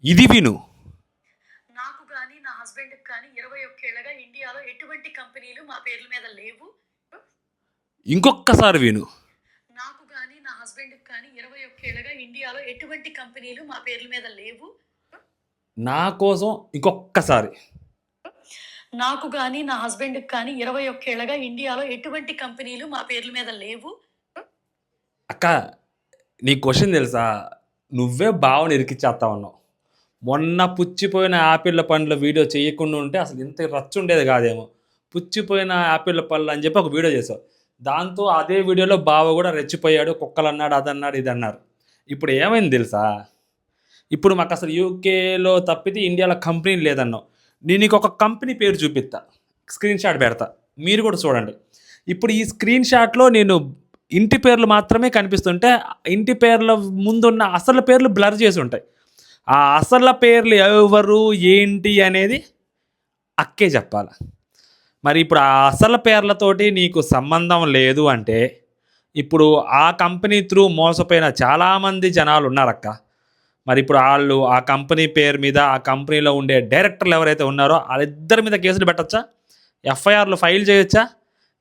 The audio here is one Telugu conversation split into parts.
ఇది విను. నాకు గాని నా హస్బెండ్‌కి కానీ 21 ఏళ్లుగా ఇండియాలో ఎటువంటి కంపెనీలు మా పేర్ల మీద లేవు. ఇంకొక్కసారి విను. నాకు గాని నా హస్బెండ్‌కి కానీ 21 ఏళ్లుగా ఇండియాలో ఎటువంటి కంపెనీలు మా పేర్ల మీద లేవు. నా కోసం ఇంకొక్కసారి. నాకు గాని నా హస్బెండ్‌కి కానీ 21 ఏళ్లుగా ఇండియాలో ఎటువంటి కంపెనీలు మా పేర్ల మీద లేవు. అక్క, నీ క్వశ్చన్ తెలుసా? నువ్వే బావని ఇరికిచ్చేస్తా ఉన్నావు. మొన్న పుచ్చిపోయిన యాపిళ్ళ పండ్ల వీడియో చేయకుండా ఉంటే అసలు ఇంత రచ్చ ఉండేది కాదేమో. పుచ్చిపోయిన యాపిళ్ళ పళ్ళు అని చెప్పి ఒక వీడియో చేసావు. దాంతో అదే వీడియోలో బావ కూడా రెచ్చిపోయాడు, కుక్కలు అన్నాడు, అదన్నాడు, ఇది అన్నారు. ఇప్పుడు ఏమైంది తెలుసా? ఇప్పుడు మాకు అసలు యూకేలో తప్పితే ఇండియాలో కంపెనీ లేదన్నావు. నేను నీకు ఒక కంపెనీ పేరు చూపిస్తా, స్క్రీన్ షాట్ పెడతా, మీరు కూడా చూడండి. ఇప్పుడు ఈ స్క్రీన్ షాట్లో నేను ఇంటి పేర్లు మాత్రమే కనిపిస్తుంటే ఇంటి పేర్ల ముందున్న అసలు పేర్లు బ్లర్ చేసి ఉంటాయి. ఆ అసలు పేర్లు ఎవరు ఏంటి అనేది అక్కే చెప్పాలి. మరి ఇప్పుడు ఆ అసలు పేర్లతోటి నీకు సంబంధం లేదు అంటే ఇప్పుడు ఆ కంపెనీ త్రూ మోసపోయిన చాలామంది జనాలు ఉన్నారక్క. మరి ఇప్పుడు వాళ్ళు ఆ కంపెనీ పేరు మీద ఆ కంపెనీలో ఉండే డైరెక్టర్లు ఎవరైతే ఉన్నారో వాళ్ళిద్దరి మీద కేసులు పెట్టచ్చా? ఎఫ్ఐఆర్లు ఫైల్ చేయొచ్చా?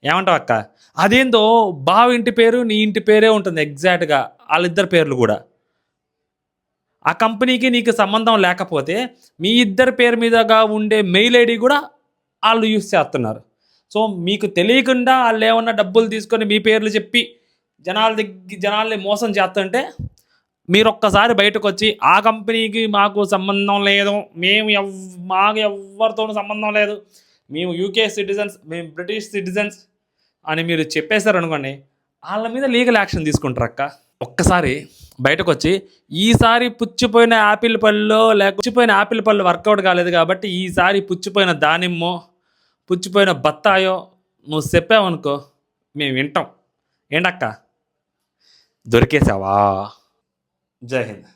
ఏమంటావు అక్క? అదేందో బావ ఇంటి పేరు నీ ఇంటి పేరే ఉంటుంది ఎగ్జాక్ట్గా, వాళ్ళిద్దరి పేర్లు కూడా. ఆ కంపెనీకి నీకు సంబంధం లేకపోతే మీ ఇద్దరి పేరు మీదగా ఉండే మెయిల్ ఐడి కూడా వాళ్ళు యూస్ చేస్తున్నారు. సో మీకు తెలియకుండా వాళ్ళు ఏమన్నా డబ్బులు తీసుకొని మీ పేర్లు చెప్పి జనాల్ని మోసం చేస్తుంటే మీరు ఒక్కసారి బయటకు వచ్చి ఆ కంపెనీకి మాకు సంబంధం లేదు, మాకు ఎవరితోనూ సంబంధం లేదు, మేము యూకే సిటిజన్స్, మేము బ్రిటిష్ సిటిజన్స్ అని మీరు చెప్పేశారనుకోండి, వాళ్ళ మీద లీగల్ యాక్షన్ తీసుకుంటారు అక్క. ఒక్కసారి బయటకు వచ్చి ఈసారి పుచ్చిపోయిన యాపిల్ పళ్ళలో పుచ్చిపోయిన యాపిల్ పళ్ళు వర్కౌట్ కాలేదు కాబట్టి ఈసారి పుచ్చిపోయిన దానిమ్మో పుచ్చిపోయిన బత్తాయో నువ్వు చెప్పావనుకో, మేము వింటాం. ఏంటక్క, దొరికేసావా? జై హింద్.